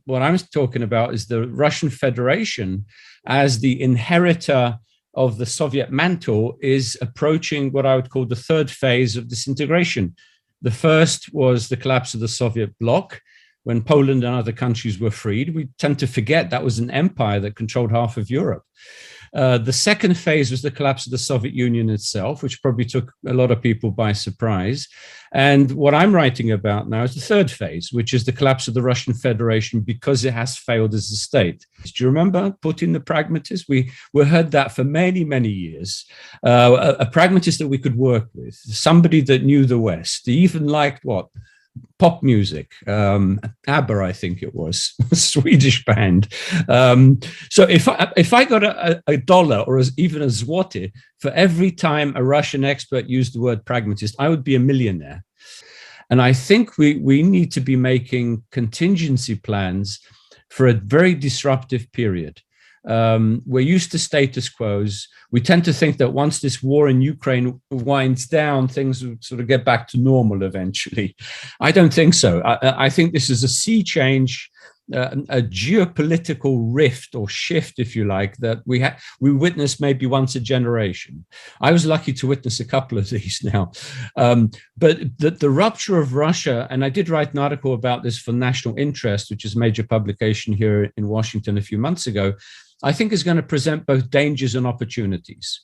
what I'm talking about is the Russian Federation as the inheritor of the Soviet mantle is approaching what I would call the third phase of disintegration. The first was the collapse of the Soviet bloc, when Poland and other countries were freed. We tend to forget that was an empire that controlled half of Europe. The second phase was the collapse of the Soviet Union itself, which probably took a lot of people by surprise. And what I'm writing about now is the third phase, which is the collapse of the Russian Federation because it has failed as a state. Do you remember Putin the pragmatist? We heard that for many, many years. A pragmatist that we could work with, somebody that knew the West. He even liked what? Pop music, ABBA, I think it was, a Swedish band. So if I got a dollar or even a zloty for every time a Russian expert used the word pragmatist, I would be a millionaire. And I think we need to be making contingency plans for a very disruptive period. We're used to status quos. We tend to think that once this war in Ukraine winds down, things will sort of get back to normal eventually. I don't think so. I think this is a sea change, a geopolitical rift or shift, if you like, that we witness maybe once a generation. I was lucky to witness a couple of these now. But the rupture of Russia, and I did write an article about this for National Interest, which is a major publication here in Washington a few months ago, I think is going to present both dangers and opportunities.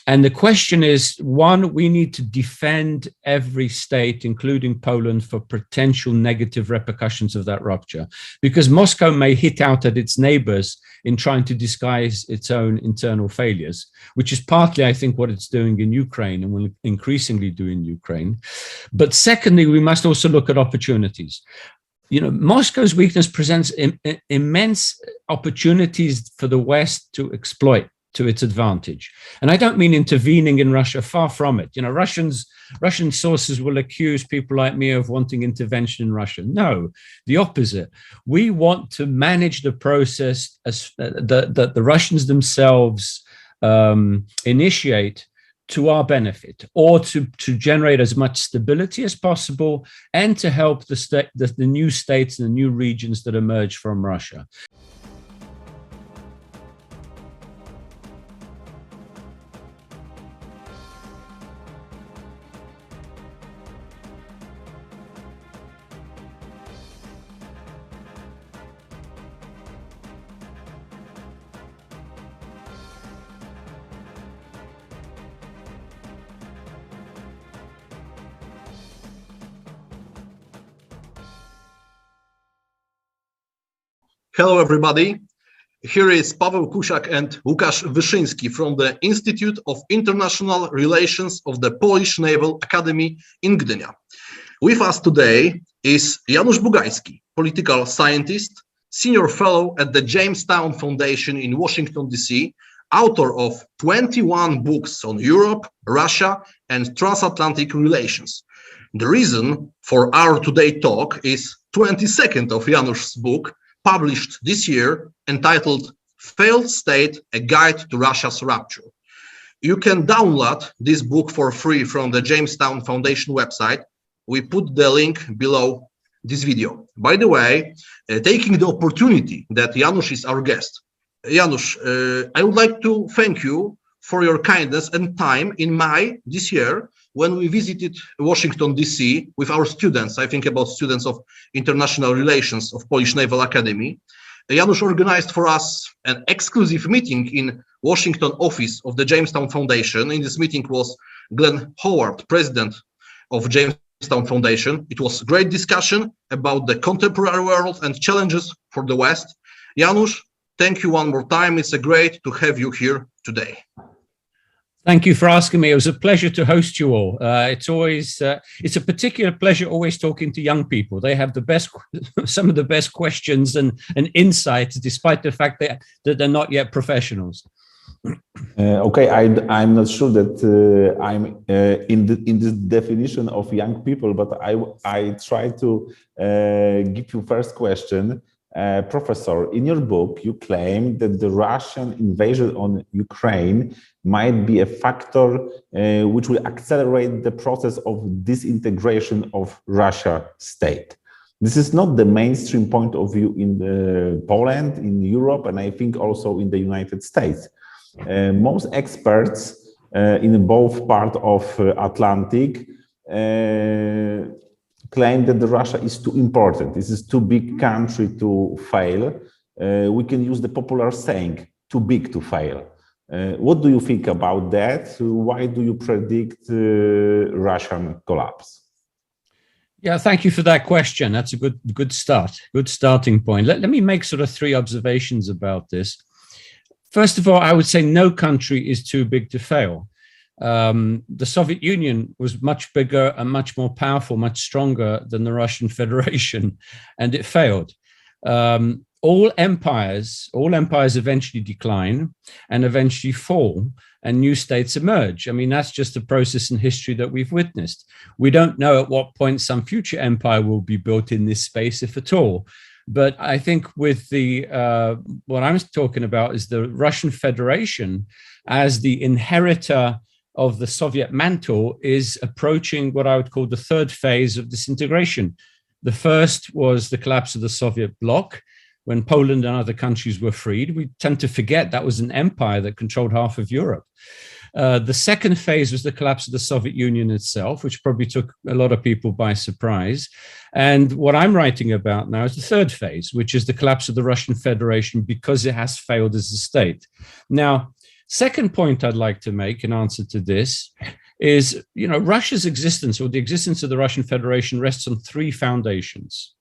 And the question is, one, we need to defend every state, including Poland, for potential negative repercussions of that rupture, because Moscow may hit out at its neighbors in trying to disguise its own internal failures, which is partly, I think, what it's doing in Ukraine and will increasingly do in Ukraine. But secondly, we must also look at opportunities. Moscow's weakness presents immense opportunities for the West to exploit to its advantage. And I don't mean intervening in Russia, far from it. Russian sources will accuse people like me of wanting intervention in Russia. No, the opposite. We want to manage the process as that the Russians themselves initiate to our benefit, or to generate as much stability as possible and to help the new states and the new regions that emerge from Russia. Hello, everybody. Here is Paweł Kusiak and Łukasz Wyszyński from the Institute of International Relations of the Polish Naval Academy in Gdynia. With us today is Janusz Bugajski, political scientist, senior fellow at the Jamestown Foundation in Washington, D.C., author of 21 books on Europe, Russia, and transatlantic relations. The reason for our today talk is 22nd of Janusz's book, published this year, entitled Failed State, A Guide to Russia's Rupture. You can download this book for free from the Jamestown Foundation website. We put the link below this video. By the way, taking the opportunity that Janusz is our guest. Janusz, I would like to thank you for your kindness and time in May this year when we visited Washington, D.C. with our students. I think about students of international relations of Polish Naval Academy. Janusz organized for us an exclusive meeting in Washington office of the Jamestown Foundation. In this meeting was Glenn Howard, president of Jamestown Foundation. It was a great discussion about the contemporary world and challenges for the West. Janusz, thank you one more time. It's great to have you here today. Thank you for asking me. It was a pleasure to host you all. It's a particular pleasure always talking to young people. They have some of the best questions and insights, despite the fact that they're not yet professionals. Okay, I'm not sure that I'm in this definition of young people, but I try to give you first question. Professor, in your book, you claim that the Russian invasion on Ukraine might be a factor which will accelerate the process of disintegration of Russia state. This is not the mainstream point of view in Poland, in Europe, and I think also in the United States. Most experts in both parts of Atlantic claim that Russia is too important. This is too big country to fail. We can use the popular saying, too big to fail. What do you think about that? Why do you predict Russian collapse? Yeah, thank you for that question. That's a good start, good starting point. Let me make sort of three observations about this. First of all, I would say no country is too big to fail. The Soviet Union was much bigger and much more powerful, much stronger than the Russian Federation, and it failed. All empires eventually decline and eventually fall, and new states emerge. I mean, that's just a process in history that we've witnessed. We don't know at what point some future empire will be built in this space, if at all. But I think with the what I'm talking about is the Russian Federation as the inheritor of the Soviet mantle is approaching what I would call the third phase of disintegration. The first was the collapse of the Soviet Bloc, when Poland and other countries were freed. We tend to forget that was an empire that controlled half of Europe. The second phase was the collapse of the Soviet Union itself, which probably took a lot of people by surprise. And what I'm writing about now is the third phase, which is the collapse of the Russian Federation because it has failed as a state. Now, second point I'd like to make in answer to this is, Russia's existence, or the existence of the Russian Federation, rests on three foundations.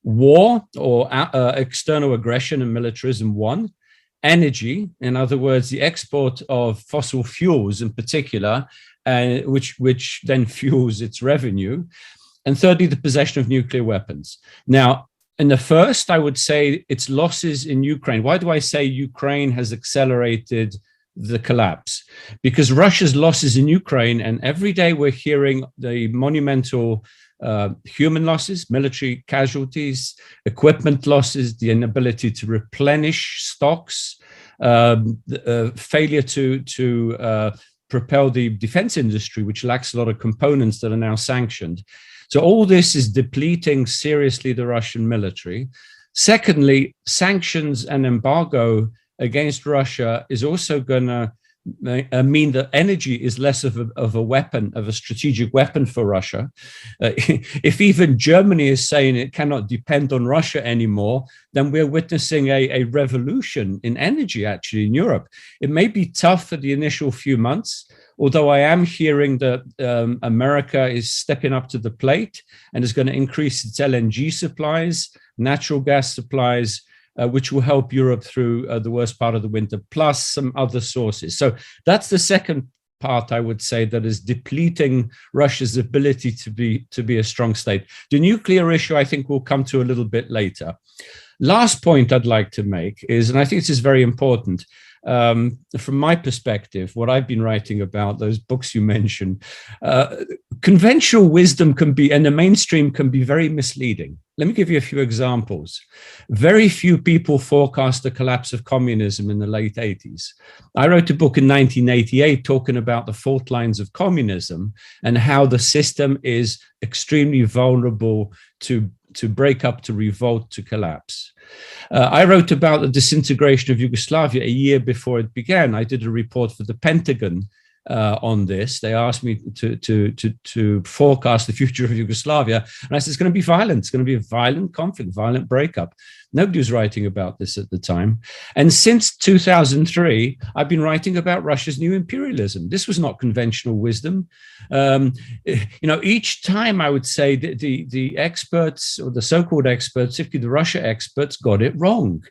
War, or external aggression and militarism, one. Energy, in other words, the export of fossil fuels in particular, which then fuels its revenue. And thirdly, the possession of nuclear weapons. Now, in the first, I would say it's losses in Ukraine. Why do I say Ukraine has accelerated the collapse? Because Russia's losses in Ukraine, and every day we're hearing the monumental human losses, military casualties, equipment losses, the inability to replenish stocks, failure to propel the defense industry, which lacks a lot of components that are now sanctioned. So all this is depleting seriously the Russian military. Secondly, sanctions and embargo against Russia is also going to mean that energy is less of a weapon, of a strategic weapon for Russia. If even Germany is saying it cannot depend on Russia anymore, then we're witnessing a revolution in energy, actually, in Europe. It may be tough for the initial few months, although I am hearing that America is stepping up to the plate and is going to increase its LNG supplies, natural gas supplies, which will help Europe through the worst part of the winter, plus some other sources. So that's the second part, I would say, that is depleting Russia's ability to be a strong state. The nuclear issue, I think, we'll come to a little bit later. Last point I'd like to make is, and I think this is very important, from my perspective, what I've been writing about, those books you mentioned, conventional wisdom can be, and the mainstream can be, very misleading. Let me give you a few examples. Very few people forecast the collapse of communism in the late 80s. I wrote a book in 1988 talking about the fault lines of communism and how the system is extremely vulnerable to break up, to revolt, to collapse. I wrote about the disintegration of Yugoslavia a year before it began. I did a report for the Pentagon on this. They asked me to forecast the future of Yugoslavia. And I said, it's going to be violent. It's going to be a violent conflict, violent breakup. Nobody was writing about this at the time. And since 2003, I've been writing about Russia's new imperialism. This was not conventional wisdom. Each time I would say that the experts, or the so-called experts, particularly the Russia experts, got it wrong.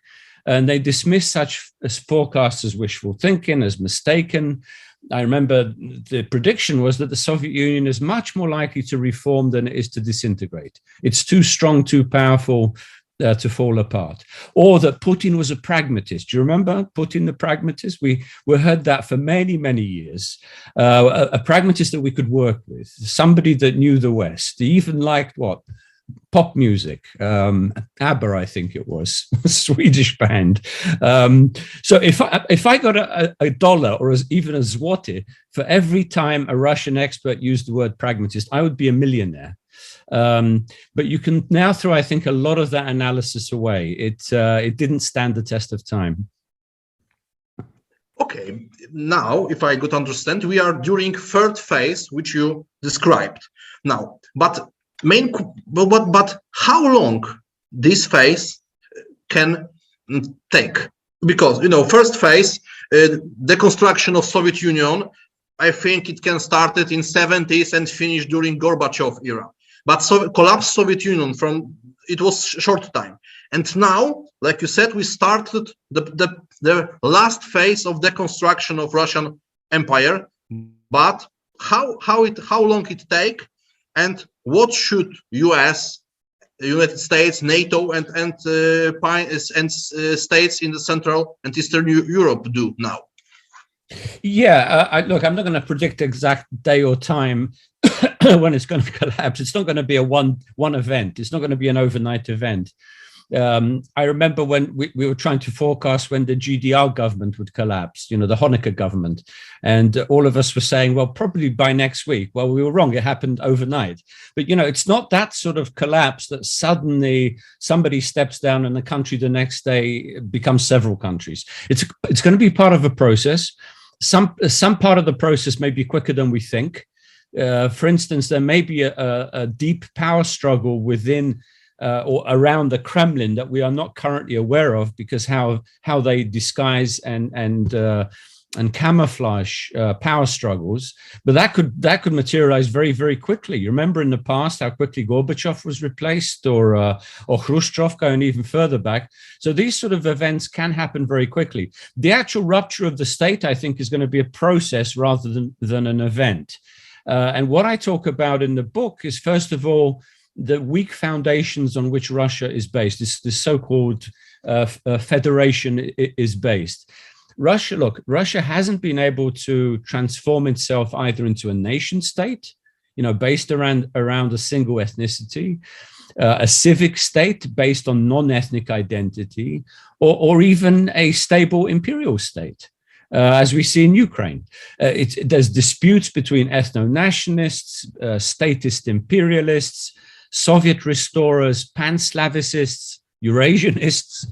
And they dismissed such as forecasts as wishful thinking, as mistaken. I remember the prediction was that the Soviet Union is much more likely to reform than it is to disintegrate. It's too strong, too powerful to fall apart. Or that Putin was a pragmatist. Do you remember Putin, the pragmatist? We heard that for many, many years. A pragmatist that we could work with, somebody that knew the West. He even liked what? Pop music, ABBA, I think it was, a Swedish band. So if I got a dollar or even a zloty for every time a Russian expert used the word pragmatist, I would be a millionaire. But you can now throw, I think, a lot of that analysis away. It didn't stand the test of time. Okay, now, if I could understand, we are during third phase, which you described. Now, but how long this phase can take? Because, you know, first phase, deconstruction of Soviet Union, I think it can start in 70s and finish during Gorbachev era. But collapse Soviet Union it was short time. And now, like you said, we started the last phase of deconstruction of Russian Empire. But how long it take, and what should United States, NATO, and states in the Central and Eastern Europe do now? Yeah, look, I'm not going to predict exact day or time when it's going to collapse. It's not going to be a one event. It's not going to be an overnight event. I remember when we were trying to forecast when the GDR government would collapse, you know, the Honecker government. And all of us were saying, well, probably by next week. Well, we were wrong. It happened overnight. But, you know, it's not that sort of collapse that suddenly somebody steps down and the country the next day becomes several countries. It's going to be part of a process. Some part of the process may be quicker than we think. For instance, there may be a deep power struggle within or around the Kremlin that we are not currently aware of, because how they disguise and camouflage power struggles. But that could materialize very, very quickly. You remember in the past how quickly Gorbachev was replaced, or Khrushchev, going even further back. So these sort of events can happen very quickly. The actual rupture of the state, I think, is going to be a process rather than an event. And what I talk about in the book is, first of all, the weak foundations on which Russia is based. This so-called federation is based. Russia hasn't been able to transform itself either into a nation state, you know, based around a single ethnicity, a civic state based on non-ethnic identity, or even a stable imperial state. As we see in Ukraine, there's disputes between ethno-nationalists, statist imperialists, Soviet restorers, pan-Slavicists, Eurasianists,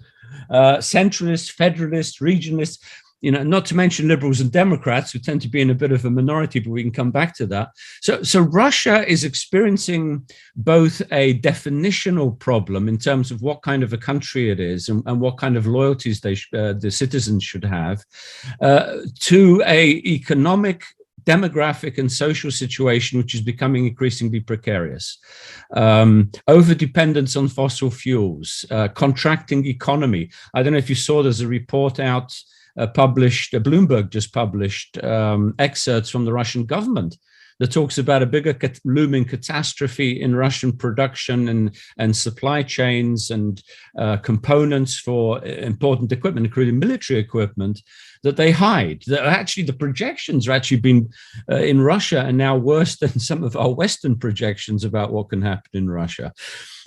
centralists, federalists, regionalists, you know, not to mention liberals and Democrats, who tend to be in a bit of a minority, but we can come back to that. So Russia is experiencing both a definitional problem in terms of what kind of a country it is and what kind of loyalties the citizens should have, to a economic, demographic and social situation which is becoming increasingly precarious. Over-dependence on fossil fuels, contracting economy. I don't know if you saw, there's a report out published, Bloomberg just published excerpts from the Russian government that talks about a bigger looming catastrophe in Russian production and supply chains and components for important equipment, including military equipment, that they hide. That actually the projections are actually been in Russia are now worse than some of our Western projections about what can happen in Russia.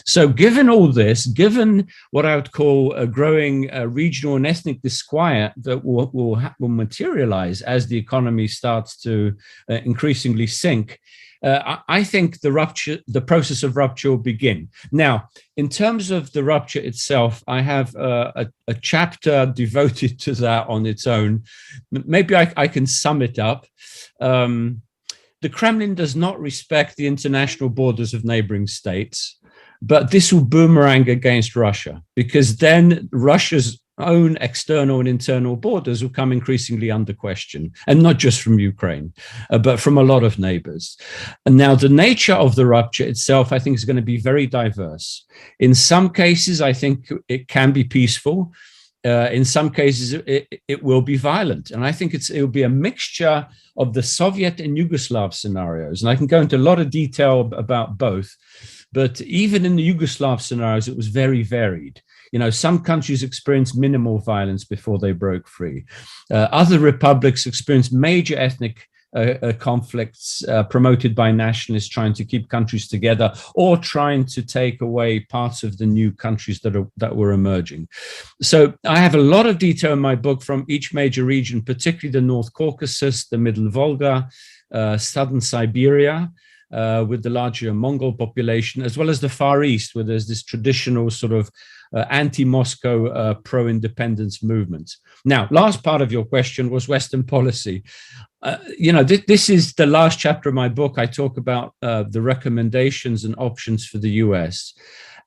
So given all this, given what I would call a growing regional and ethnic disquiet that will materialize as the economy starts to increasingly sink, I think the process of rupture will begin. Now, in terms of the rupture itself, I have a chapter devoted to that on its own. Maybe I can sum it up. The Kremlin does not respect the international borders of neighboring states, but this will boomerang against Russia, because then Russia's own external and internal borders will come increasingly under question, and not just from Ukraine, but from a lot of neighbors. And now the nature of the rupture itself, I think, is going to be very diverse. In some cases, I think it can be peaceful. In some cases, it will be violent. And I think it will be a mixture of the Soviet and Yugoslav scenarios. And I can go into a lot of detail about both. But even in the Yugoslav scenarios, it was very varied. You know, some countries experienced minimal violence before they broke free. Other republics experienced major ethnic conflicts promoted by nationalists trying to keep countries together, or trying to take away parts of the new countries that were emerging. So I have a lot of detail in my book from each major region, particularly the North Caucasus, the Middle Volga, southern Siberia, with the larger Mongol population, as well as the Far East, where there's this traditional sort of anti-Moscow pro-independence movement. Now, last part of your question was Western policy. This is the last chapter of my book. I talk about the recommendations and options for the US.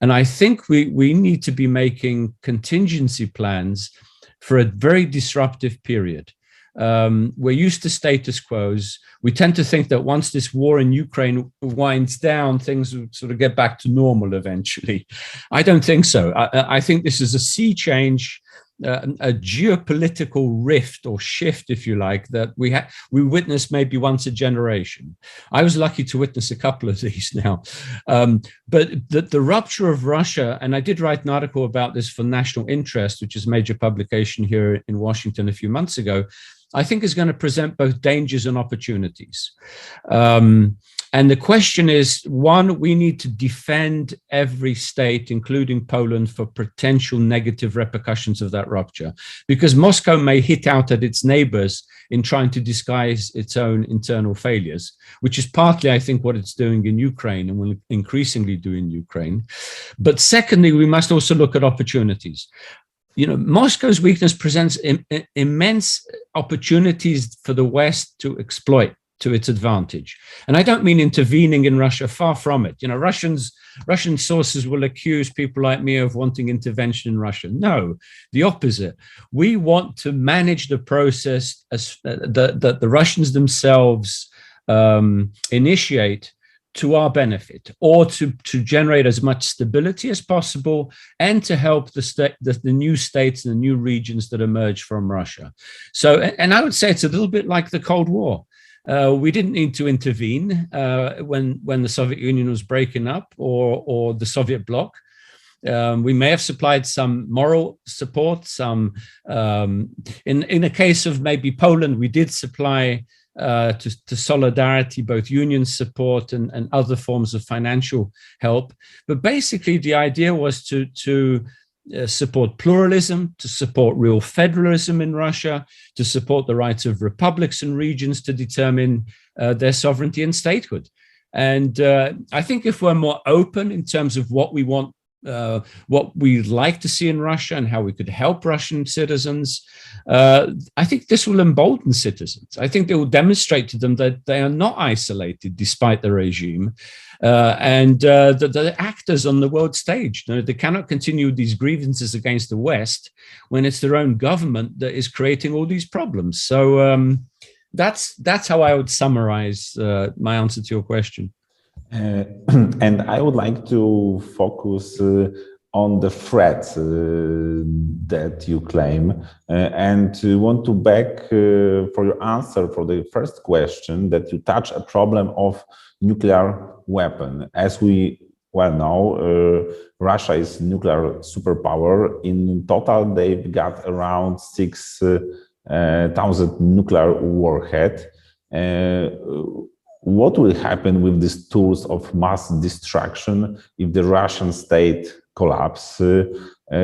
And I think we need to be making contingency plans for a very disruptive period. We're used to status quos. We tend to think that once this war in Ukraine winds down, things will sort of get back to normal eventually. I don't think so. I think this is a sea change, a geopolitical rift or shift, if you like, that we witness maybe once a generation. I was lucky to witness a couple of these now. But the rupture of Russia, and I did write an article about this for National Interest, which is a major publication here in Washington a few months ago, I think is going to present both dangers and opportunities. And the question is, one, we need to defend every state, including Poland, for potential negative repercussions of that rupture, because Moscow may hit out at its neighbors in trying to disguise its own internal failures, which is partly, I think, what it's doing in Ukraine and will increasingly do in Ukraine. But secondly, we must also look at opportunities. Moscow's weakness presents immense opportunities for the West to exploit to its advantage. And I don't mean intervening in Russia, far from it. Russian sources will accuse people like me of wanting intervention in Russia. No, the opposite. We want to manage the process as that the Russians themselves initiate to our benefit, or to generate as much stability as possible, and to help the new states and the new regions that emerge from Russia. So, and I would say it's a little bit like the Cold War. We didn't need to intervene when the Soviet Union was breaking up, or the Soviet bloc. We may have supplied some moral support. In the case of maybe Poland, we did supply to solidarity, both union support and other forms of financial help. But basically, the idea was to support pluralism, to support real federalism in Russia, to support the rights of republics and regions to determine their sovereignty and statehood. And I think if we're more open in terms of what we want, what we'd like to see in Russia and how we could help Russian citizens, I think this will embolden citizens. I think they will demonstrate to them that they are not isolated despite the regime, and that they're actors on the world stage. They cannot continue these grievances against the West when it's their own government that is creating all these problems. So that's how I would summarize my answer to your question. And I would like to focus on the threat that you claim, and want to back for your answer for the first question, that you touch a problem of nuclear weapon. As we well know, Russia is nuclear superpower. In total, they've got around 6,000 nuclear warhead. What will happen with these tools of mass destruction if the Russian state collapses?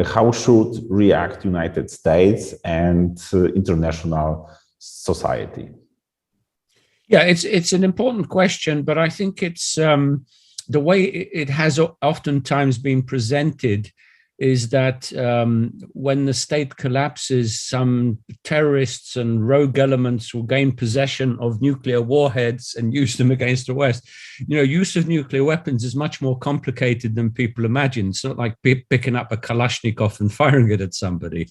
How should react United States and international society? Yeah, it's an important question, but I think it's the way it has oftentimes been presented is that when the state collapses, some terrorists and rogue elements will gain possession of nuclear warheads and use them against the West. Use of nuclear weapons is much more complicated than people imagine. It's not like picking up a Kalashnikov and firing it at somebody.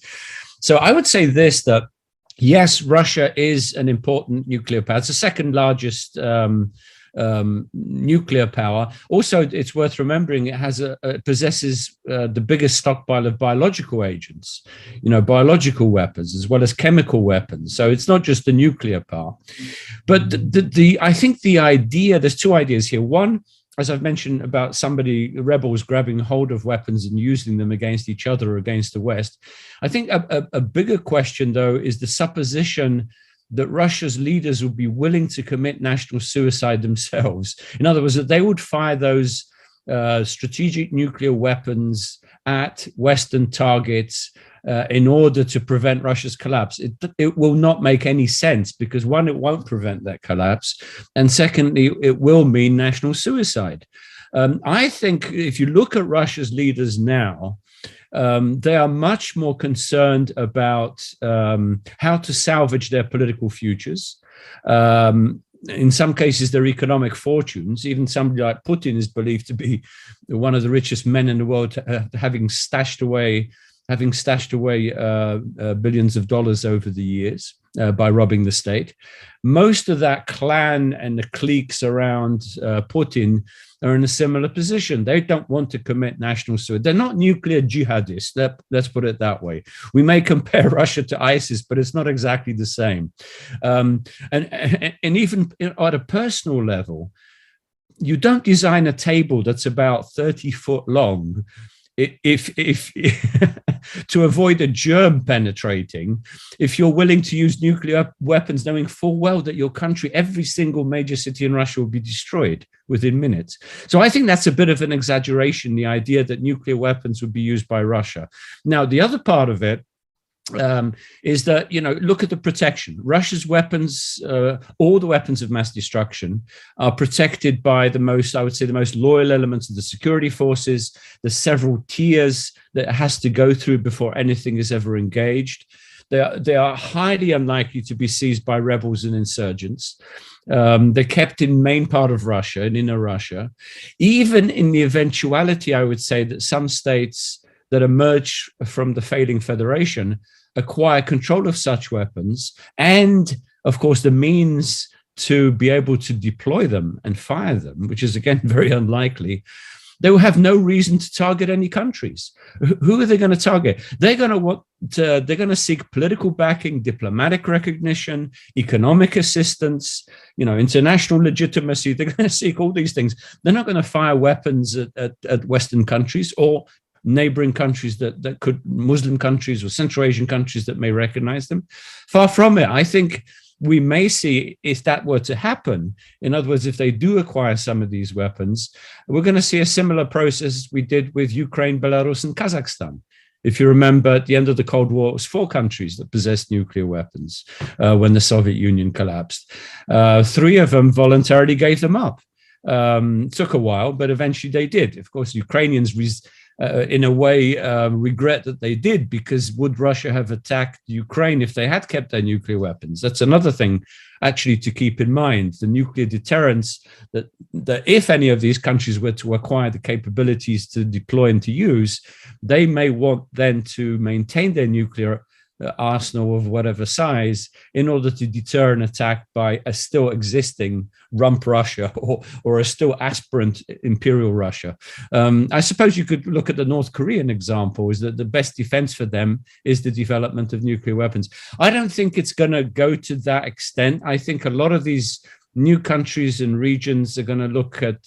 So I would say this, that yes, Russia is an important nuclear power. It's the second largest nuclear power. Also, it's worth remembering it possesses the biggest stockpile of biological agents, biological weapons as well as chemical weapons. So it's not just the nuclear power. But I think the idea, there's two ideas here. One, as I've mentioned, about rebels grabbing hold of weapons and using them against each other or against the West. I think a bigger question, though, is the supposition that Russia's leaders would be willing to commit national suicide themselves. In other words, that they would fire those strategic nuclear weapons at Western targets in order to prevent Russia's collapse. It will not make any sense because, one, it won't prevent that collapse. And secondly, it will mean national suicide. I think if you look at Russia's leaders now, they are much more concerned about how to salvage their political futures. In some cases, their economic fortunes. Even somebody like Putin is believed to be one of the richest men in the world, having stashed away billions of dollars over the years by robbing the state. Most of that clan and the cliques around Putin are in a similar position. They don't want to commit national suicide. They're not nuclear jihadists. Let's put it that way. We may compare Russia to ISIS, but it's not exactly the same. And even at a personal level, you don't design a table that's about 30 foot long if to avoid a germ penetrating, if you're willing to use nuclear weapons, knowing full well that your country, every single major city in Russia will be destroyed within minutes. So I think that's a bit of an exaggeration, the idea that nuclear weapons would be used by Russia. Now, the other part of it is that, look at the protection. Russia's weapons, all the weapons of mass destruction, are protected by the most loyal elements of the security forces. There's several tiers that it has to go through before anything is ever engaged. They are highly unlikely to be seized by rebels and insurgents. They're kept in main part of Russia and inner Russia. Even in the eventuality, I would say, that some states that emerge from the failing federation acquire control of such weapons and, of course, the means to be able to deploy them and fire them, which is, again, very unlikely, they will have no reason to target any countries. Who are they going to target? They're going to seek political backing, diplomatic recognition, economic assistance, international legitimacy. They're going to seek all these things. They're not going to fire weapons at Western countries or neighboring countries that could, Muslim countries or Central Asian countries that may recognize them. Far from it. I think we may see, if that were to happen, in other words, if they do acquire some of these weapons, we're going to see a similar process we did with Ukraine, Belarus, and Kazakhstan. If you remember, at the end of the Cold War, it was 4 countries that possessed nuclear weapons when the Soviet Union collapsed. 3 of them voluntarily gave them up. Took a while, but eventually they did. Of course, Ukrainians in a way, regret that they did, because would Russia have attacked Ukraine if they had kept their nuclear weapons? That's another thing, actually, to keep in mind. The nuclear deterrence, that if any of these countries were to acquire the capabilities to deploy and to use, they may want then to maintain their nuclear arsenal of whatever size in order to deter an attack by a still existing rump Russia or a still aspirant imperial Russia. I suppose you could look at the North Korean example, is that the best defense for them is the development of nuclear weapons. I don't think it's going to go to that extent. I think a lot of these new countries and regions are going to look at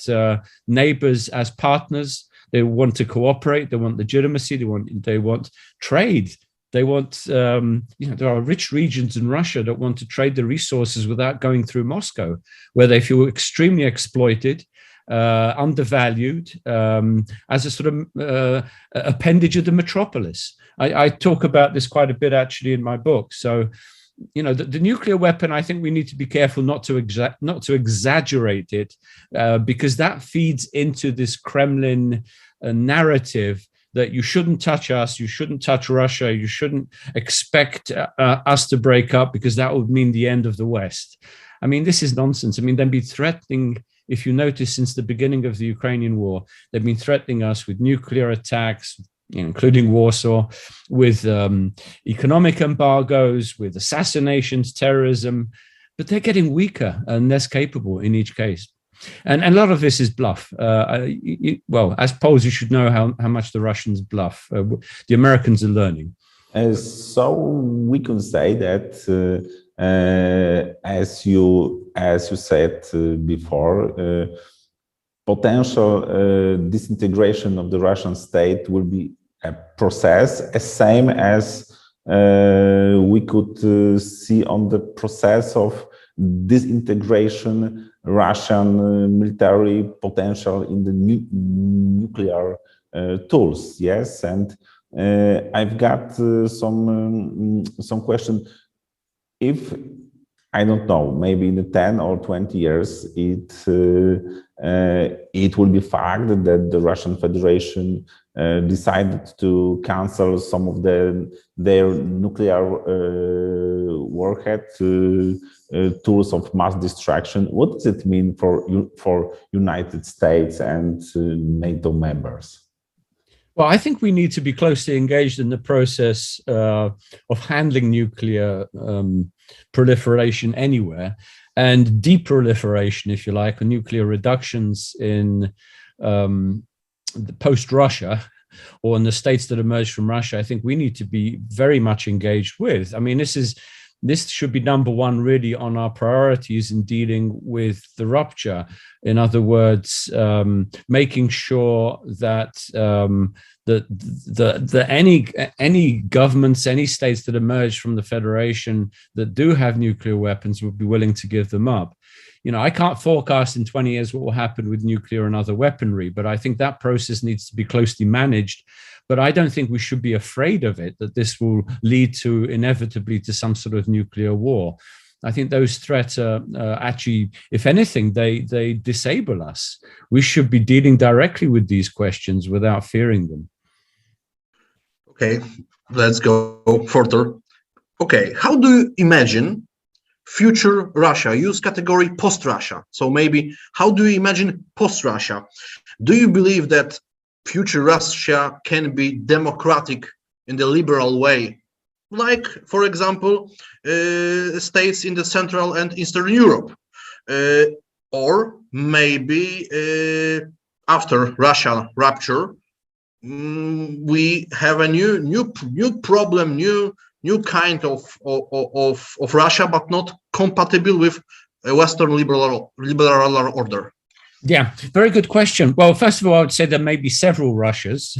neighbors as partners. They want to cooperate. They want legitimacy. They want trade. They want, there are rich regions in Russia that want to trade the resources without going through Moscow, where they feel extremely exploited, undervalued, as a sort of appendage of the metropolis. I talk about this quite a bit, actually, in my book. So, the nuclear weapon, I think we need to be careful not to exaggerate it, because that feeds into this Kremlin narrative that you shouldn't touch us, you shouldn't touch Russia, you shouldn't expect us to break up, because that would mean the end of the West. I mean, this is nonsense. I mean, they've been threatening, if you notice, since the beginning of the Ukrainian war, they've been threatening us with nuclear attacks, including Warsaw, with economic embargoes, with assassinations, terrorism, but they're getting weaker and less capable in each case. And a lot of this is bluff. Well, as Poles, you should know how much the Russians bluff. The Americans are learning. So we can say that, as you said before, potential disintegration of the Russian state will be a process, as same as we could see on the process of disintegration Russian military potential in the nuclear tools. Yes, and I've got some question. If I don't know, maybe in the 10 or 20 years, it will be fact that the Russian Federation decided to cancel some of their nuclear warhead tools of mass destruction. What does it mean for United States and NATO members? Well, I think we need to be closely engaged in the process of handling nuclear proliferation anywhere, and deproliferation, if you like, or nuclear reductions in the post-Russia, or in the states that emerged from Russia. I think we need to be very much engaged with. I mean, this should be number one really on our priorities in dealing with the rupture. In other words, making sure that any governments, any states that emerge from the Federation that do have nuclear weapons would be willing to give them up. You know, I can't forecast in 20 years what will happen with nuclear and other weaponry, but I think that process needs to be closely managed. But I don't think we should be afraid of it, that this will lead to inevitably to some sort of nuclear war. I think those threats are actually, if anything, they disable us. We should be dealing directly with these questions without fearing them. Okay, let's go further. Okay, how do you imagine future Russia? Use category post-Russia. So maybe, how do you imagine post-Russia? Do you believe that future Russia can be democratic in the liberal way, like, for example, states in the Central and Eastern Europe, or maybe after Russia rupture, we have a new problem, new kind of Russia, but not compatible with a Western liberal order? Yeah, very good question. Well, first of all, I would say there may be several Russias,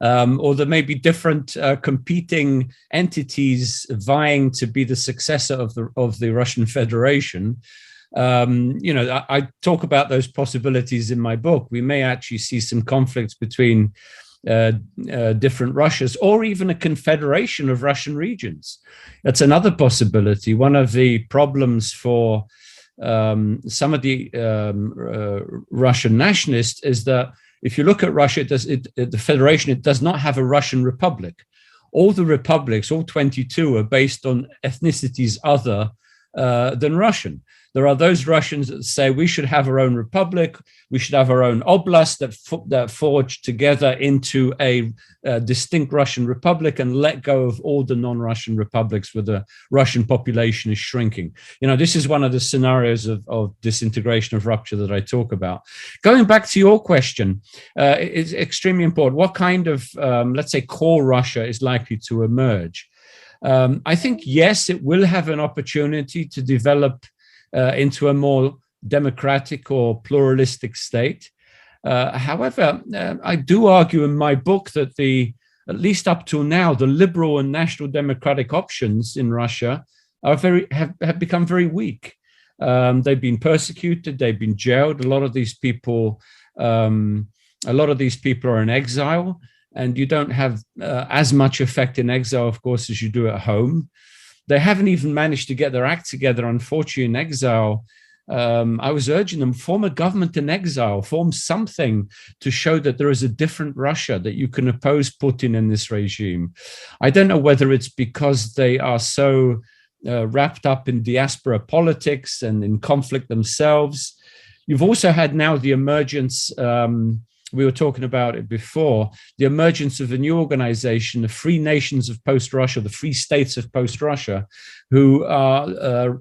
or there may be different competing entities vying to be the successor of the Russian Federation. You know, I talk about those possibilities in my book. We may actually see some conflicts between different Russias, or even a confederation of Russian regions. That's another possibility. One of the problems for some of the Russian nationalists is that if you look at Russia, the Federation, it does not have a Russian republic. All the republics, all 22, are based on ethnicities other than Russian. There are those Russians that say we should have our own republic, we should have our own oblast that forge together into a distinct Russian republic and let go of all the non-Russian republics where the Russian population is shrinking. You know, this is one of the scenarios of disintegration, of rupture that I talk about. Going back to your question, it's extremely important. What kind of, let's say, core Russia is likely to emerge? I think, yes, it will have an opportunity to develop into a more democratic or pluralistic state. However, I do argue in my book that at least up till now, the liberal and national democratic options in Russia have become very weak. They've been persecuted, they've been jailed. A lot of these people are in exile, and you don't have as much effect in exile, of course, as you do at home. They haven't even managed to get their act together, unfortunately, in exile. I was urging them, form a government in exile, form something to show that there is a different Russia, that you can oppose Putin in this regime. I don't know whether it's because they are so wrapped up in diaspora politics and in conflict themselves. You've also had now the emergence, we were talking about it before, the emergence of a new organization, the Free Nations of Post-Russia, the Free States of Post-Russia, who are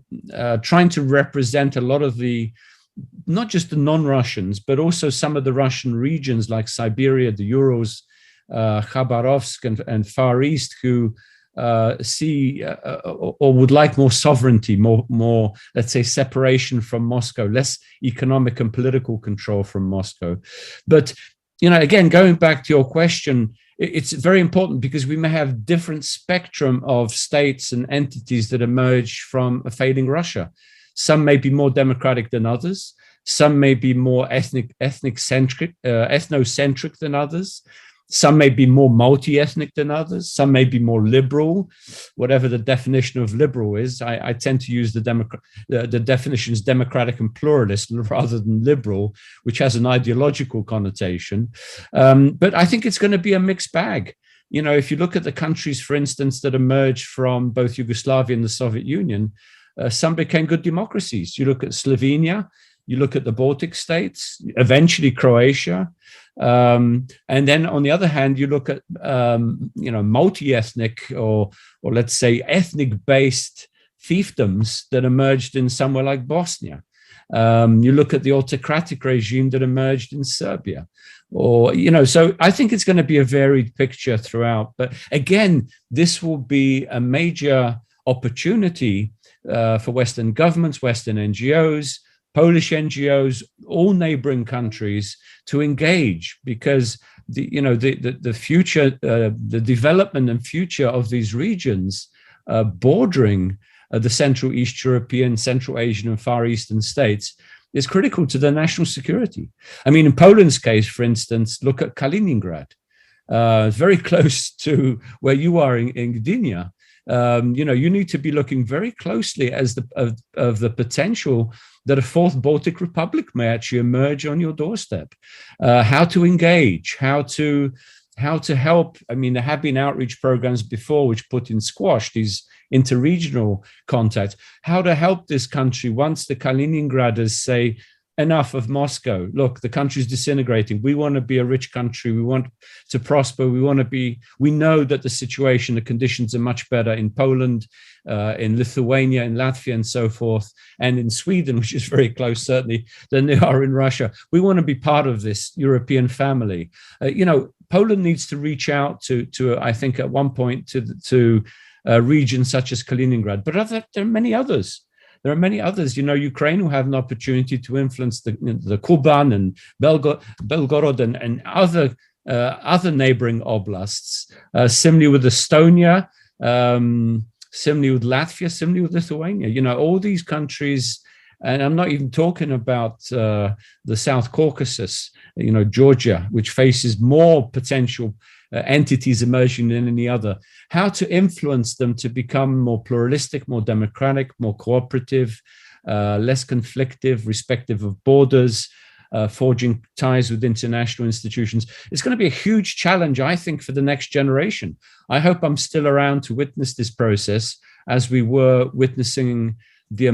trying to represent a lot of the, not just the non-Russians, but also some of the Russian regions like Siberia, the Urals, Khabarovsk and Far East, who see or would like more sovereignty, more, let's say, separation from Moscow, less economic and political control from Moscow. But, you know, again, going back to your question, it's very important because we may have different spectrum of states and entities that emerge from a failing Russia. Some may be more democratic than others. Some may be more ethnocentric than others. Some may be more multi-ethnic than others. Some may be more liberal, whatever the definition of liberal is. I tend to use the definitions democratic and pluralist rather than liberal, which has an ideological connotation. But I think it's going to be a mixed bag. You know, if you look at the countries, for instance, that emerged from both Yugoslavia and the Soviet Union, some became good democracies. You look at Slovenia, you look at the Baltic states, eventually Croatia. And then on the other hand, you look at, multi-ethnic or let's say ethnic-based fiefdoms that emerged in somewhere like Bosnia. You look at the autocratic regime that emerged in Serbia. So I think it's going to be a varied picture throughout. But again, this will be a major opportunity for Western governments, Western NGOs, Polish NGOs, all neighboring countries to engage, because the future, the development and future of these regions bordering the Central East European, Central Asian and Far Eastern states is critical to their national security. I mean, in Poland's case, for instance, look at Kaliningrad. It's very close to where you are in Gdynia. You need to be looking very closely of the potential that a fourth Baltic Republic may actually emerge on your doorstep. How to engage, how to help. I mean, there have been outreach programs before which Putin squashed these interregional contacts. How to help this country once the Kaliningraders say, enough of Moscow. Look, the country's disintegrating. We want to be a rich country. We want to prosper. We know that the situation, the conditions are much better in Poland, in Lithuania, in Latvia, and so forth, and in Sweden, which is very close, certainly, than they are in Russia. We want to be part of this European family. Poland needs to reach out to I think, at one point, to regions such as Kaliningrad, but there are many others. There are many others. Ukraine will have an opportunity to influence the Kuban and Belgorod and other neighboring oblasts. Similarly with Estonia, similarly with Latvia, similarly with Lithuania. All these countries, and I'm not even talking about the South Caucasus. Georgia, which faces more potential entities emerging than any other, how to influence them to become more pluralistic, more democratic, more cooperative, less conflictive, respective of borders, forging ties with international institutions. It's going to be a huge challenge, I think, for the next generation. I hope I'm still around to witness this process, as we were witnessing the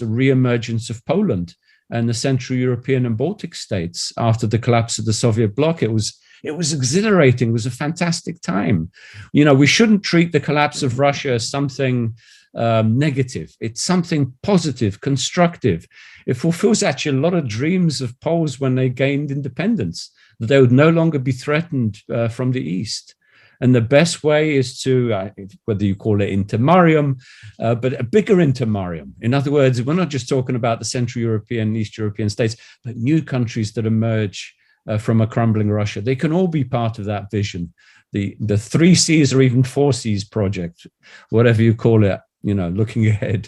re-emergence of Poland and the Central European and Baltic states after the collapse of the Soviet bloc. It was exhilarating. It was a fantastic time. We shouldn't treat the collapse of Russia as something negative. It's something positive, constructive. It fulfills actually a lot of dreams of Poles when they gained independence, that they would no longer be threatened from the East. And the best way is to, whether you call it intermarium, but a bigger intermarium. In other words, we're not just talking about the Central European and East European states, but new countries that emerge from a crumbling Russia. They can all be part of that vision, the 3 Cs or even 4 Cs project, whatever you call it, looking ahead.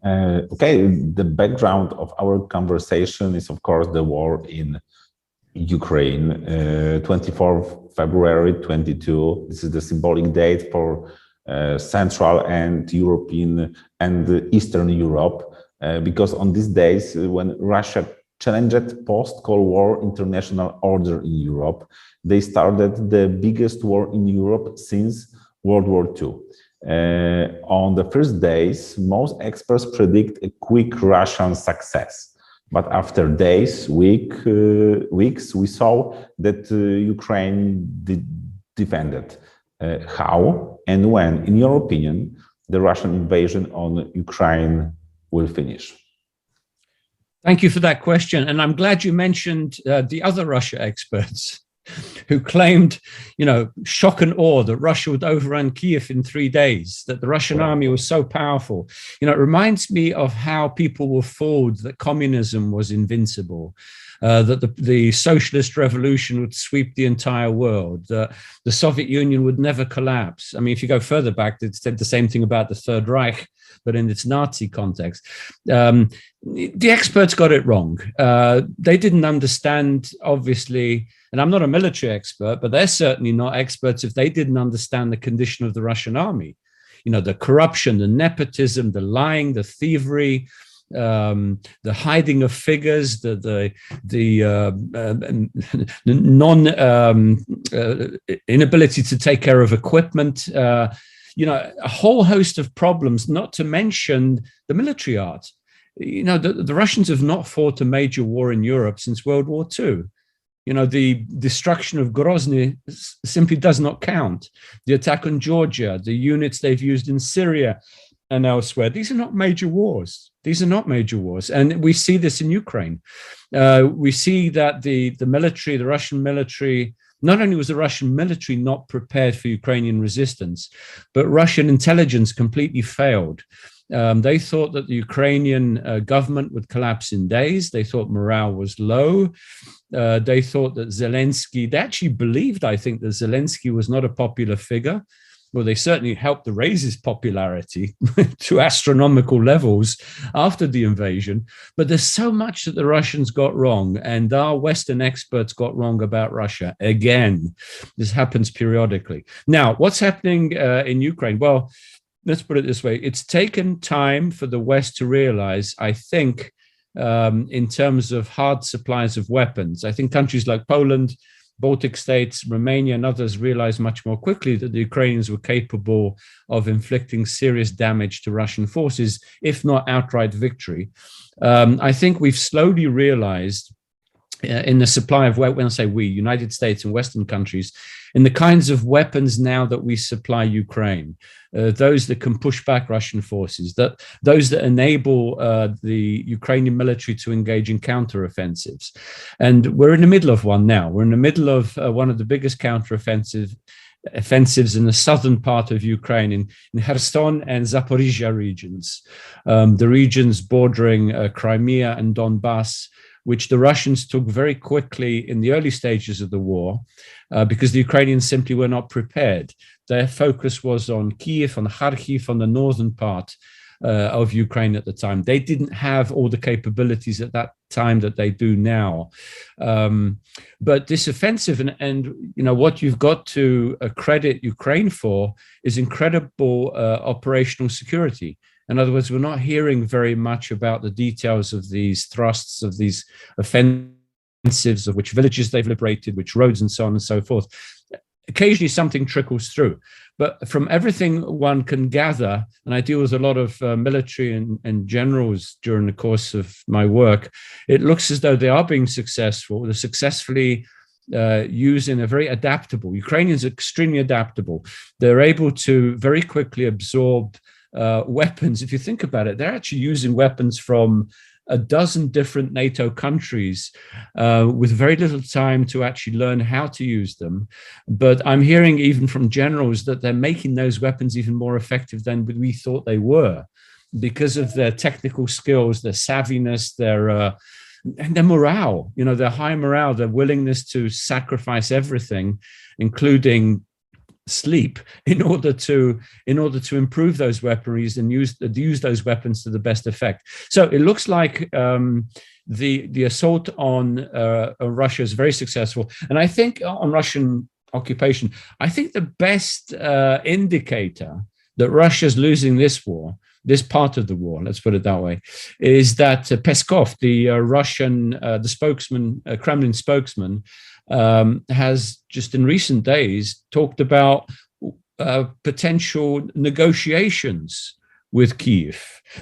The background of our conversation is, of course, the war in Ukraine, 24th February 22. This is the symbolic date for Central and European and Eastern Europe, because on these days when Russia challenged post-Cold War international order in Europe, they started the biggest war in Europe since World War II. On the first days, most experts predict a quick Russian success. But after days, weeks, we saw that Ukraine defended. How and when, in your opinion, the Russian invasion on Ukraine will finish? Thank you for that question. And I'm glad you mentioned the other Russia experts who claimed, shock and awe that Russia would overrun Kiev in 3 days, that the Russian army was so powerful. It reminds me of how people were fooled that communism was invincible. that the socialist revolution would sweep the entire world, that the Soviet Union would never collapse. I mean, if you go further back, they said the same thing about the Third Reich, but in its Nazi context. The experts got it wrong. They didn't understand, obviously, and I'm not a military expert, but they're certainly not experts if they didn't understand the condition of the Russian army. You know, the corruption, the nepotism, the lying, the thievery, the hiding of figures, the inability to take care of equipment, you know, a whole host of problems, not to mention the military art. You know, the Russians have not fought a major war in Europe since World War II. You know, the destruction of Grozny simply does not count. The attack on Georgia, the units they've used in Syria and elsewhere, these are not major wars. These are not major wars. And we see this in Ukraine. We see that the military, the Russian military, not only was the Russian military not prepared for Ukrainian resistance, but Russian intelligence completely failed. They thought that the Ukrainian government would collapse in days. They thought morale was low. They thought that Zelensky, they actually believed, I think, that Zelensky was not a popular figure. Well, they certainly helped to raise his popularity to astronomical levels after the invasion. But there's so much that the Russians got wrong, and our Western experts got wrong about Russia. Again, this happens periodically. Now, what's happening in Ukraine? Well, let's put it this way. It's taken time for the West to realize, I think, in terms of hard supplies of weapons. I think countries like Poland, Baltic states, Romania, and others realized much more quickly that the Ukrainians were capable of inflicting serious damage to Russian forces, if not outright victory. I think we've slowly realized in the supply of, when I say we, United States and Western countries, in the kinds of weapons now that we supply Ukraine, those that can push back Russian forces, that those that enable the Ukrainian military to engage in counteroffensives. And we're in the middle of one now. We're in the middle of one of the biggest counteroffensives in the southern part of Ukraine, in Kherson and Zaporizhia regions, the regions bordering Crimea and Donbass, which the Russians took very quickly in the early stages of the war, because the Ukrainians simply were not prepared. Their focus was on Kiev, on Kharkiv, on the northern part of Ukraine at the time. They didn't have all the capabilities at that time that they do now. But this offensive, and you know what you've got to credit Ukraine for is incredible operational security. In other words, we're not hearing very much about the details of these thrusts, of these offensives, of which villages they've liberated, which roads and so on and so forth. Occasionally something trickles through. But from everything one can gather, and I deal with a lot of military and generals during the course of my work, it looks as though they are being successful. They're successfully using a very adaptable, Ukrainians are extremely adaptable. They're able to very quickly absorb weapons. If you think about it, they're actually using weapons from a dozen different NATO countries with very little time to actually learn how to use them. But I'm hearing even from generals that they're making those weapons even more effective than we thought they were, because of their technical skills, their savviness, and their morale, you know, their high morale, their willingness to sacrifice everything, including sleep, in order to improve those weaponries and use those weapons to the best effect. So it looks like the assault on Russia is very successful, and I think on Russian occupation, I think the best indicator that Russia's losing this war, this part of the war, let's put it that way, is that Peskov, the Russian, the spokesman, Kremlin spokesman, has just in recent days talked about potential negotiations with Kyiv.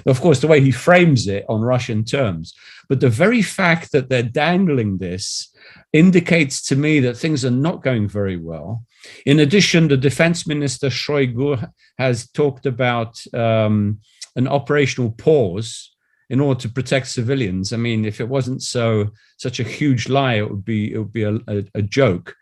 Of course, the way he frames it on Russian terms, but the very fact that they're dangling this indicates to me that things are not going very well. In addition, the defense minister Shoigu has talked about an operational pause in order to protect civilians. I mean, if it wasn't such a huge lie, it would be a joke.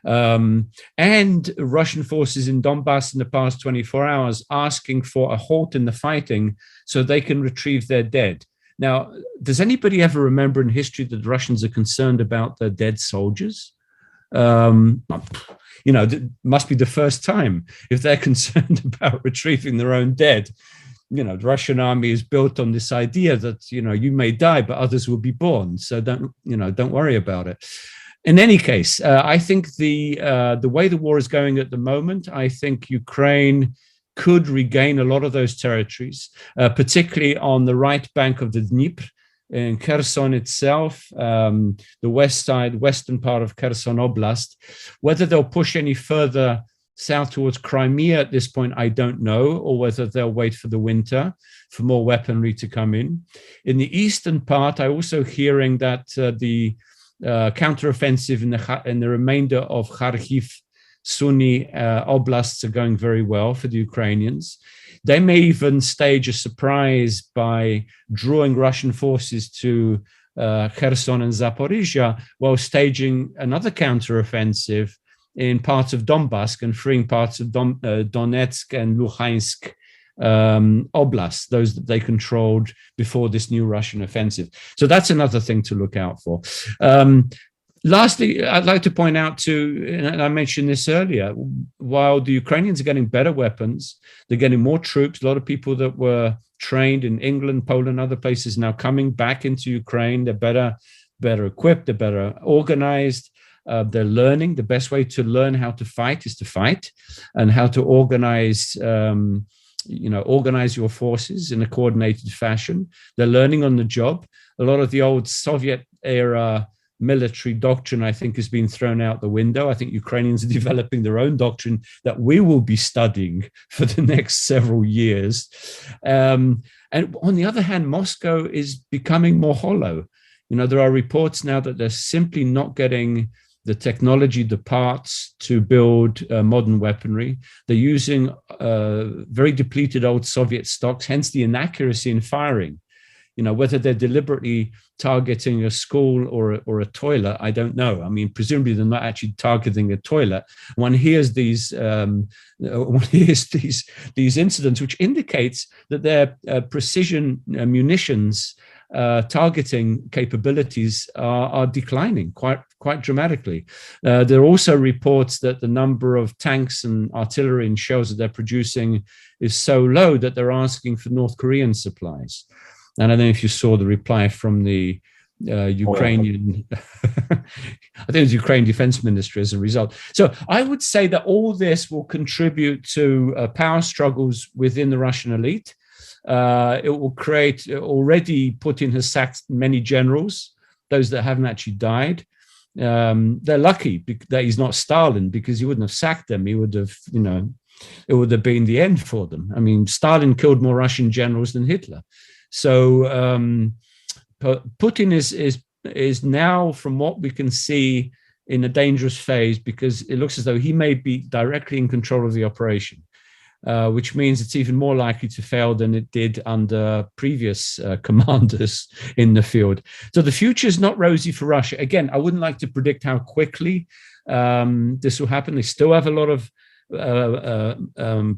And Russian forces in Donbass in the past 24 hours asking for a halt in the fighting so they can retrieve their dead. Now, does anybody ever remember in history that the Russians are concerned about their dead soldiers? It must be the first time if they're concerned about retrieving their own dead. The Russian army is built on this idea that, you may die, but others will be born. So don't worry about it. In any case, I think the way the war is going at the moment, I think Ukraine could regain a lot of those territories, particularly on the right bank of the Dnieper, in Kherson itself, the western part of Kherson Oblast. Whether they'll push any further south towards Crimea at this point, I don't know, or whether they'll wait for the winter for more weaponry to come in. In the eastern part, I'm also hearing that the counteroffensive in the remainder of Kharkiv, Sunni oblasts are going very well for the Ukrainians. They may even stage a surprise by drawing Russian forces to Kherson and Zaporizhia while staging another counteroffensive in parts of Donbass and freeing parts of Donetsk and Luhansk oblasts, those that they controlled before this new Russian offensive. So that's another thing to look out for. Lastly, I'd like to point out too, and I mentioned this earlier, while the Ukrainians are getting better weapons, they're getting more troops. A lot of people that were trained in England, Poland, other places now coming back into Ukraine. They're better equipped, they're better organized. They're learning. The best way to learn how to fight is to fight, and how to organize your forces in a coordinated fashion. They're learning on the job. A lot of the old Soviet era military doctrine, I think, has been thrown out the window. I think Ukrainians are developing their own doctrine that we will be studying for the next several years. And on the other hand, Moscow is becoming more hollow. There are reports now that they're simply not getting the technology, the parts to build modern weaponry. They're using very depleted old Soviet stocks, hence the inaccuracy in firing. Whether they're deliberately targeting a school or a toilet, I don't know. I mean, presumably they're not actually targeting a toilet. One hears these incidents, which indicates that their precision munitions targeting capabilities are declining quite dramatically. There are also reports that the number of tanks and artillery and shells that they're producing is so low that they're asking for North Korean supplies. And I don't know if you saw the reply from the Ukrainian, I think it was Ukraine Defense Ministry as a result. So I would say that all this will contribute to power struggles within the Russian elite. It will create, already Putin has sacked many generals, those that haven't actually died. They're lucky that he's not Stalin, because he wouldn't have sacked them. He would have, it would have been the end for them. I mean, Stalin killed more Russian generals than Hitler. So Putin is now, from what we can see, in a dangerous phase, because it looks as though he may be directly in control of the operation, which means it's even more likely to fail than it did under previous commanders in the field. So the future is not rosy for Russia. Again, I wouldn't like to predict how quickly this will happen. They still have a lot of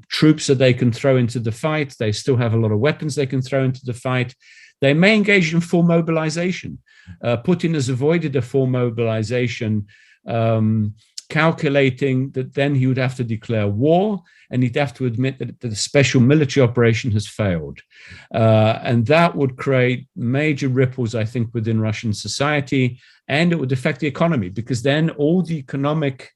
troops that they can throw into the fight. They still have a lot of weapons they can throw into the fight. They may engage in full mobilization. Putin has avoided a full mobilization, calculating that then he would have to declare war, and he'd have to admit that the special military operation has failed. And that would create major ripples, I think, within Russian society, and it would affect the economy, because then all the economic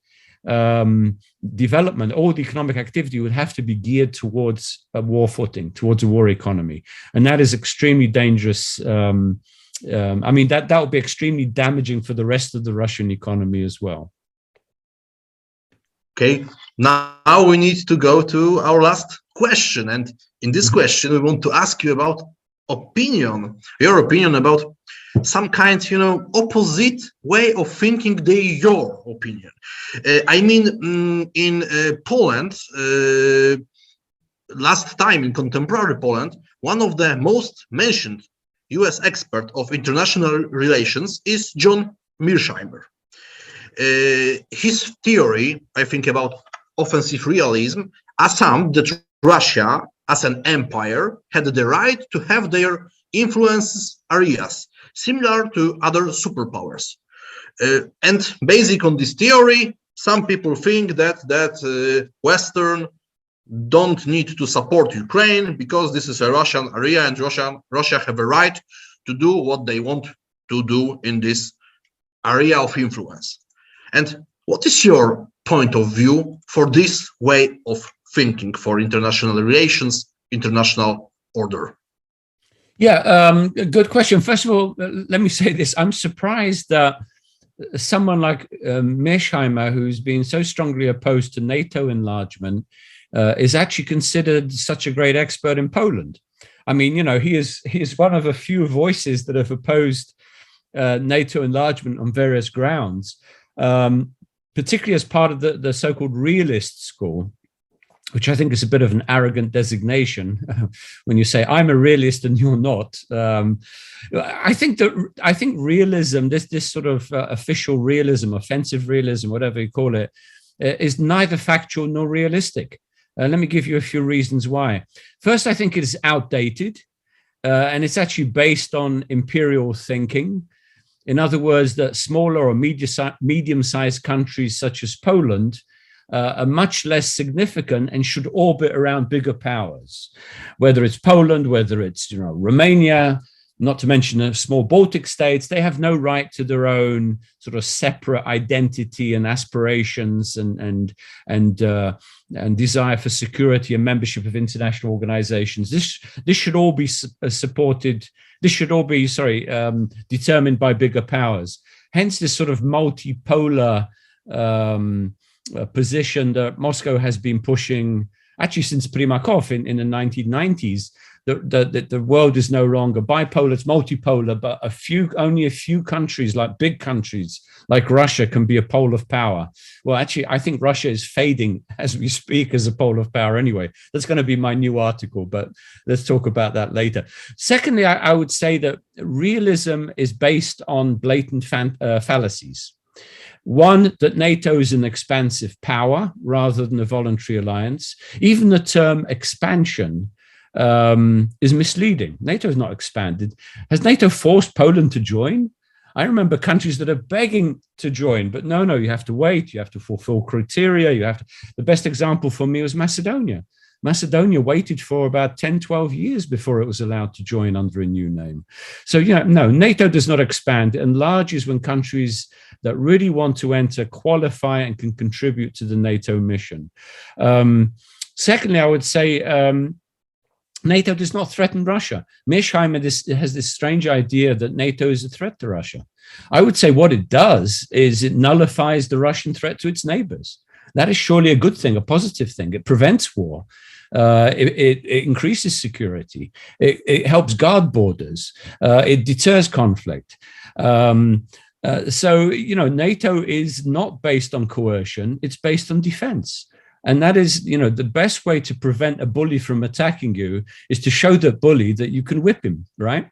development, all the economic activity would have to be geared towards a war footing, towards a war economy. And that is extremely dangerous. I mean, that would be extremely damaging for the rest of the Russian economy as well. Okay, now we need to go to our last question. And in this question, we want to ask you about your opinion about some kind, opposite way of thinking your opinion. I mean, in Poland, last time in contemporary Poland, one of the most mentioned US expert of international relations is John Mearsheimer. His theory, I think, about offensive realism assumed that Russia, as an empire, had the right to have their influences areas similar to other superpowers. And based on this theory, some people think that Western don't need to support Ukraine because this is a Russian area and Russia have a right to do what they want to do in this area of influence. And what is your point of view for this way of thinking for international relations, international order? Yeah, good question. First of all, let me say this. I'm surprised that someone like Mearsheimer, who's been so strongly opposed to NATO enlargement, is actually considered such a great expert in Poland. I mean, you know, he is one of a few voices that have opposed NATO enlargement on various grounds, particularly as part of the so-called realist school, which I think is a bit of an arrogant designation when you say I'm a realist and you're not. I think realism, this sort of official realism, offensive realism, whatever you call it, is neither factual nor realistic. Let me give you a few reasons why. First, I think it is outdated, and it's actually based on imperial thinking. In other words, that smaller or medium-sized countries such as Poland are much less significant and should orbit around bigger powers. Whether it's Poland, whether it's Romania, not to mention the small Baltic states, they have no right to their own sort of separate identity and aspirations and desire for security and membership of international organizations. This should all be supported. This should all be, determined by bigger powers. Hence, this sort of multipolar position that Moscow has been pushing actually since Primakov in the 1990s. The world is no longer bipolar, it's multipolar, but only a few countries, like big countries like Russia, can be a pole of power. Well, actually, I think Russia is fading as we speak as a pole of power anyway. That's going to be my new article, but let's talk about that later. Secondly, I would say that realism is based on blatant fallacies. One, that NATO is an expansive power rather than a voluntary alliance. Even the term expansion is misleading. NATO has not expanded. Has NATO forced Poland to join? I remember countries that are begging to join, but no, you have to wait. You have to fulfill criteria. The best example for me was Macedonia. Macedonia waited for about 10, 12 years before it was allowed to join under a new name. So, no, NATO does not expand. It enlarges when countries that really want to enter qualify and can contribute to the NATO mission. Secondly, I would say NATO does not threaten Russia. Mearsheimer has this strange idea that NATO is a threat to Russia. I would say what it does is it nullifies the Russian threat to its neighbors. That is surely a good thing, a positive thing. It prevents war. It increases security. It helps guard borders. It deters conflict. So, NATO is not based on coercion. It's based on defense. And that is, the best way to prevent a bully from attacking you is to show the bully that you can whip him, right?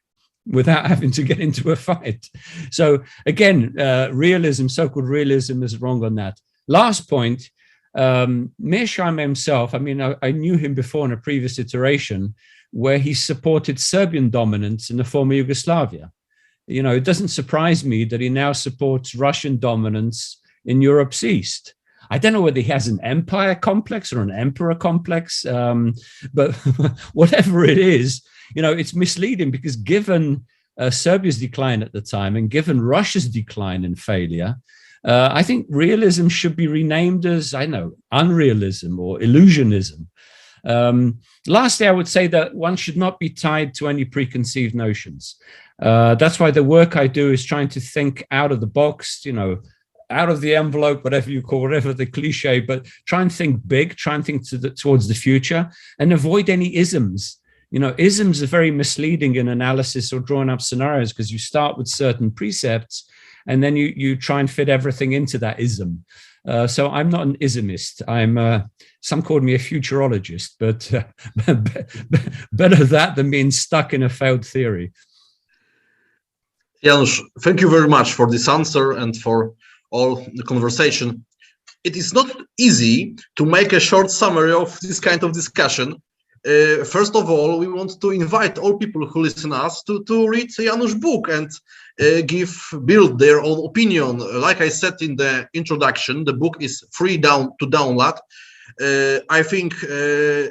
Without having to get into a fight. So again, realism, so-called realism, is wrong on that. Last point, Mearsheimer himself, I knew him before in a previous iteration where he supported Serbian dominance in the former Yugoslavia. It doesn't surprise me that he now supports Russian dominance in Europe's east. I don't know whether he has an empire complex or an emperor complex, but whatever it is, it's misleading because given Serbia's decline at the time and given Russia's decline and failure, I think realism should be renamed as, unrealism or illusionism. Lastly, I would say that one should not be tied to any preconceived notions. That's why the work I do is trying to think out of the box, out of the envelope, whatever the cliche, but try and think big, try and think towards the future and avoid any isms. Isms are very misleading in analysis or drawing up scenarios because you start with certain precepts and then you try and fit everything into that ism. So I'm not an ismist. Some called me a futurologist, but better that than being stuck in a failed theory. Janusz, thank you very much for this answer and for all the conversation. It is not easy to make a short summary of this kind of discussion First of all, we want to invite all people who listen us to read Janusz's book and build their own opinion. Like I said in the introduction, the book is free to download. I think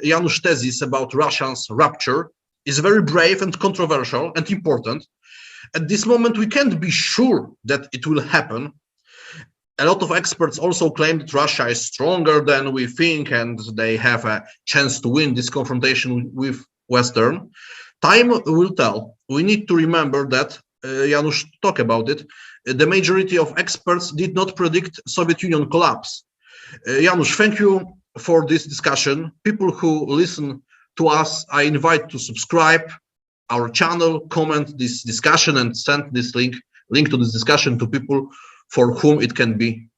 Janusz's thesis about Russia's rupture is very brave and controversial and important. At this moment, we can't be sure that it will happen. A lot of experts also claim that Russia is stronger than we think and they have a chance to win this confrontation with Western. Time will tell. We need to remember that, Janusz talked about it, the majority of experts did not predict Soviet Union collapse. Janusz, thank you for this discussion. People who listen to us, I invite to subscribe our channel, comment this discussion and send this link to this discussion to people for whom it can be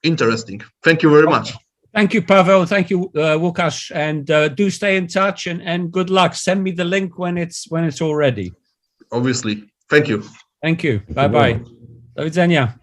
interesting. Thank you very much. Thank you, Paweł. Thank you, Łukasz. And do stay in touch and good luck. Send me the link when it's all ready. Obviously. Thank you. Thank you. Bye-bye. Do widzenia.